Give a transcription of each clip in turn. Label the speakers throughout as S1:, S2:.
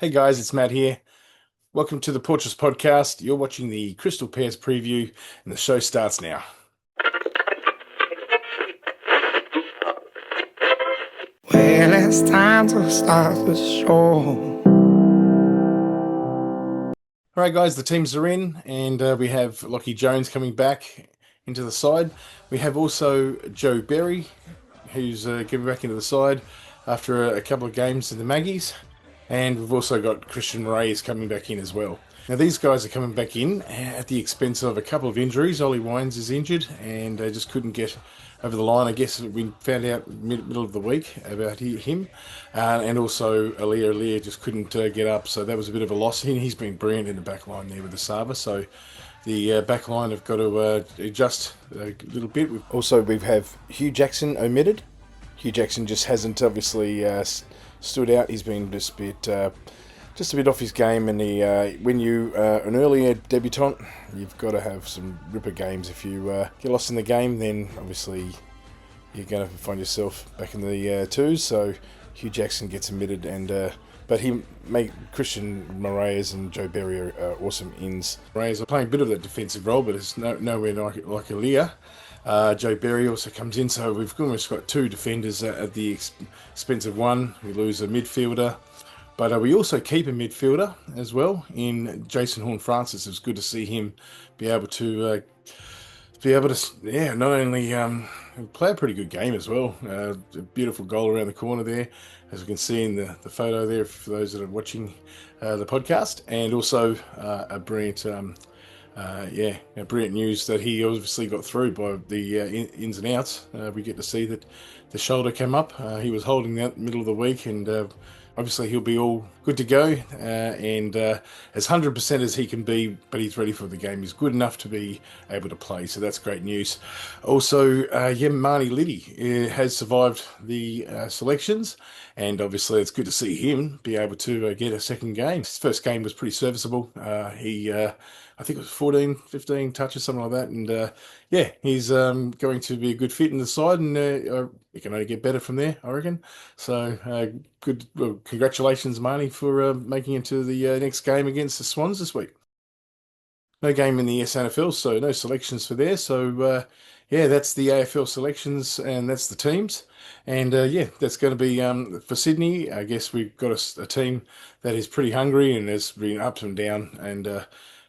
S1: Hey guys, it's Matt here. Welcome to the Portraits Podcast. You're watching the Crystal Pairs preview, and the show starts now.
S2: Well, it's time to start the show.
S1: All right, guys, the teams are in, and we have Lockie Jones coming back into the side. We have also Joe Berry, who's getting back into the side after a couple of games in the Maggies. And we've also got Christian Moraes coming back in as well. Now, these guys are coming back in at the expense of a couple of injuries. Ollie Wines is injured and just couldn't get over the line. I guess we found out middle of the week about him. And also, Alia just couldn't get up, so that was a bit of a loss. He's been brilliant in the back line there with the Saba, so the back line have got to adjust a little bit. Also, we have Hugh Jackson omitted. Hugh Jackson just hasn't obviously stood out. He's been just a bit off his game, and when you are an earlier debutant, you've got to have some ripper games. If you get lost in the game, then obviously you're going to find yourself back in the twos. So Hugh Jackson gets omitted, but Christian Moraes and Joe Berry are awesome ins. Moraes are playing a bit of that defensive role, but it's nowhere like Alia. Joe Berry also comes in, so we've almost got two defenders at the expense of one. We lose a midfielder, but we also keep a midfielder as well in Jason Horne-Francis. It's good to see him be able to not only play a pretty good game as well. A beautiful goal around the corner there, as we can see in the photo there for those that are watching the podcast, and also a brilliant. Brilliant news that he obviously got through by the ins and outs. We get to see that the shoulder came up. He was holding that middle of the week, and obviously he'll be all good to go and as 100% as he can be, but he's ready for the game. He's good enough to be able to play, so that's great news. Also, Marnie Liddy has survived the selections, and obviously it's good to see him be able to get a second game. His first game was pretty serviceable. I think it was 14, 15 touches, something like that. And he's going to be a good fit in the side, and it can only get better from there, I reckon. So good. Well, congratulations, Marnie, for making it to the next game against the Swans this week. No game in the SANFL, so no selections for there. So that's the AFL selections, and that's the teams. And that's going to be for Sydney. I guess we've got a team that is pretty hungry and has been up and down, and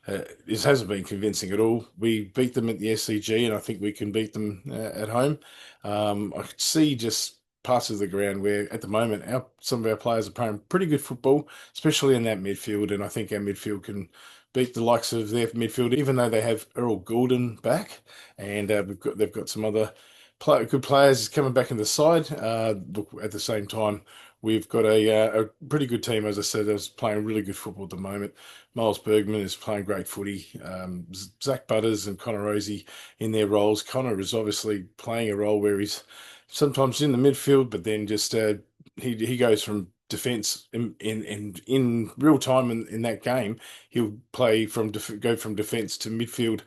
S1: it hasn't been convincing at all. We beat them at the SCG, and I think we can beat them at home. I could see just parts of the ground where, at the moment, some of our players are playing pretty good football, especially in that midfield, and I think our midfield can beat the likes of their midfield, even though they have Earl Goulding back, and they've got some other good players coming back in the side. At the same time, we've got a pretty good team, as I said, that's playing really good football at the moment. Miles Bergman is playing great footy. Zach Butters and Connor Rozee in their roles. Connor is obviously playing a role where he's sometimes in the midfield, but then just he goes from defense in real time in that game. He'll go from defense to midfield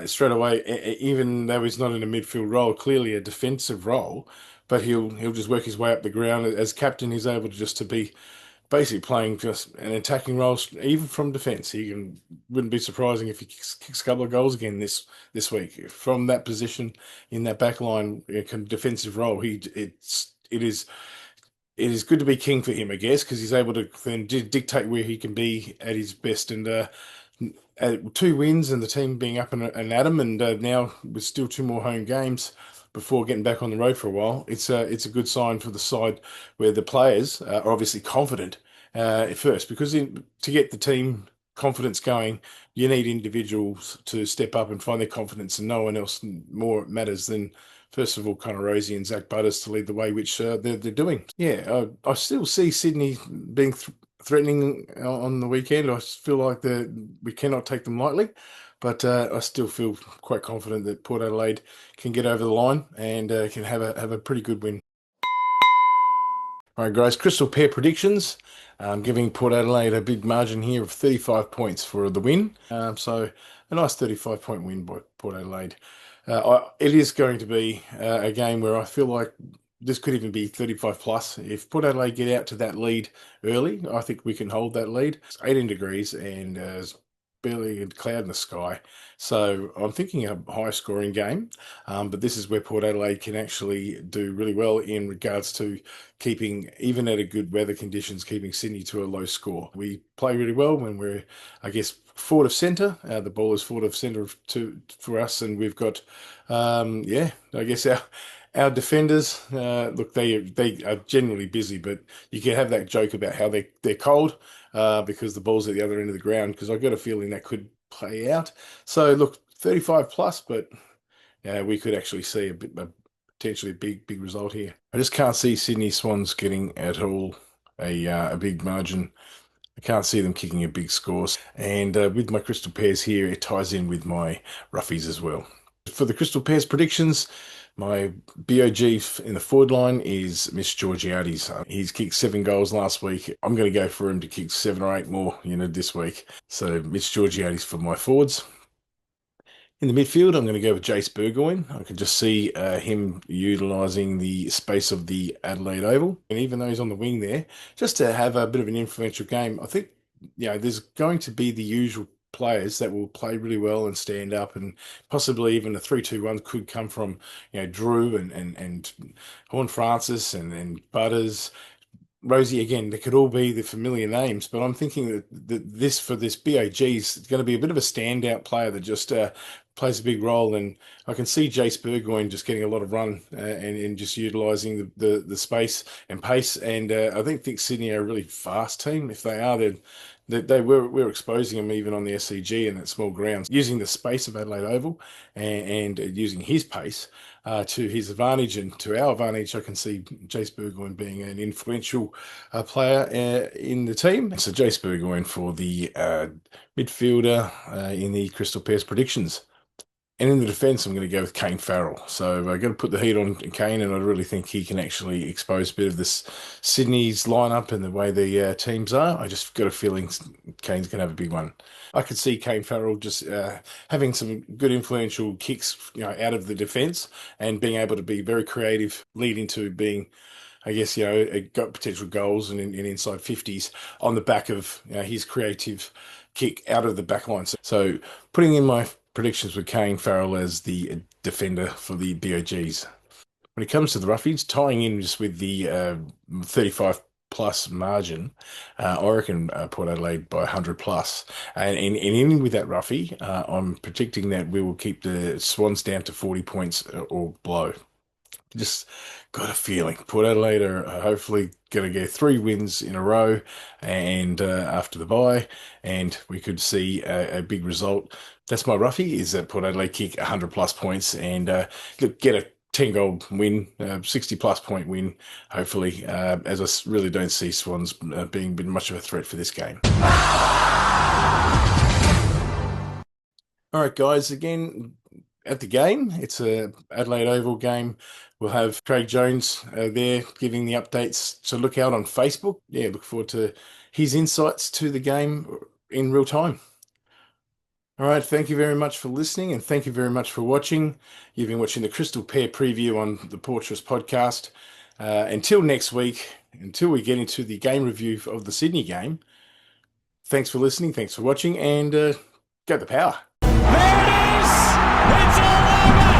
S1: straight away, even though he's not in a midfield role, clearly a defensive role. But he'll just work his way up the ground. As captain, he's able to be basically playing just an attacking role, even from defence. Wouldn't be surprising if he kicks a couple of goals again this week from that position in that back line, defensive role. It is good to be king for him, I guess, because he's able to then dictate where he can be at his best. And 2 wins and the team being up and at him, and now with still 2 more home games before getting back on the road for a while, it's a good sign for the side where the players are obviously confident at first, because to get the team confidence going, you need individuals to step up and find their confidence, and no one else more matters than, first of all, Connor Rozee and Zach Butters to lead the way, which they're doing. Yeah, I still see Sydney being threatening on the weekend. I feel like we cannot take them lightly, but I still feel quite confident that Port Adelaide can get over the line and can have a pretty good win. All right, guys, Crystal Pair predictions. I'm giving Port Adelaide a big margin here of 35 points for the win. So a nice 35-point win by Port Adelaide. It is going to be a game where I feel like this could even be 35 plus. If Port Adelaide get out to that lead early, I think we can hold that lead. It's 18 degrees and there's barely a cloud in the sky. So I'm thinking a high scoring game, but this is where Port Adelaide can actually do really well in regards to keeping, even at a good weather conditions, keeping Sydney to a low score. We play really well when we're, I guess, forward of centre. The ball is forward of centre for us, and we've got, I guess our defenders, look, they are generally busy, but you can have that joke about how they're cold because the ball's at the other end of the ground, because I've got a feeling that could play out. So look, 35 plus, but we could actually see potentially a big result here. I just can't see Sydney Swans getting at all a big margin. I can't see them kicking a big score. And with my crystal pairs here, it ties in with my roughies as well. For the crystal pairs predictions, my BOG in the forward line is Mitch Georgiades. He's kicked 7 goals last week. I'm going to go for him to kick 7 or 8 more, this week. So Mitch Georgiades for my forwards. In the midfield, I'm going to go with Jace Burgoyne. I can just see him utilising the space of the Adelaide Oval. And even though he's on the wing there, just to have a bit of an influential game, I think, there's going to be the usual players that will play really well and stand up, and possibly even a 3-2-1 could come from, Drew and Horne-Francis and Butters. Rosie, again, they could all be the familiar names, but I'm thinking that this BOG is going to be a bit of a standout player that just plays a big role. And I can see Jace Burgoyne just getting a lot of run and just utilising the space and pace. And I think Sydney are a really fast team. If they are, then we're exposing them even on the SCG and at small grounds, using the space of Adelaide Oval and using his pace to his advantage and to our advantage. I can see Jace Burgoyne being an influential player in the team. So Jace Burgoyne for the midfielder in the Crystal Pairs predictions. And in the defence, I'm going to go with Kane Farrell. So I've got to put the heat on Kane, and I really think he can actually expose a bit of this Sydney's lineup and the way the teams are. I just got a feeling Kane's going to have a big one. I could see Kane Farrell just having some good influential kicks, out of the defence and being able to be very creative, leading to being, I guess, got potential goals and inside 50s on the back of his creative kick out of the back line. So putting in my predictions with Kane Farrell as the defender for the BOGs. When it comes to the roughies, tying in just with the 35 plus margin, I reckon Port Adelaide by 100 plus. And in with that roughie, I'm predicting that we will keep the Swans down to 40 points or below. Just got a feeling Port Adelaide are hopefully going to get 3 wins in a row, and after the bye, and we could see a big result. That's my roughie, is that Port Adelaide kick 100 plus points and get a 10-goal win, 60 plus point win, hopefully, as I really don't see Swans being much of a threat for this game. All right, guys, again, at the game, it's a Adelaide Oval game. We'll have Craig Jones there giving the updates. So look out on Facebook. Yeah, look forward to his insights to the game in real time. All right, thank you very much for listening, and thank you very much for watching. You've been watching the Crystal Pair preview on the Portress podcast. Until next week, until we get into the game review of the Sydney game, thanks for listening, thanks for watching, and go the Power.
S3: There it is! It's all over!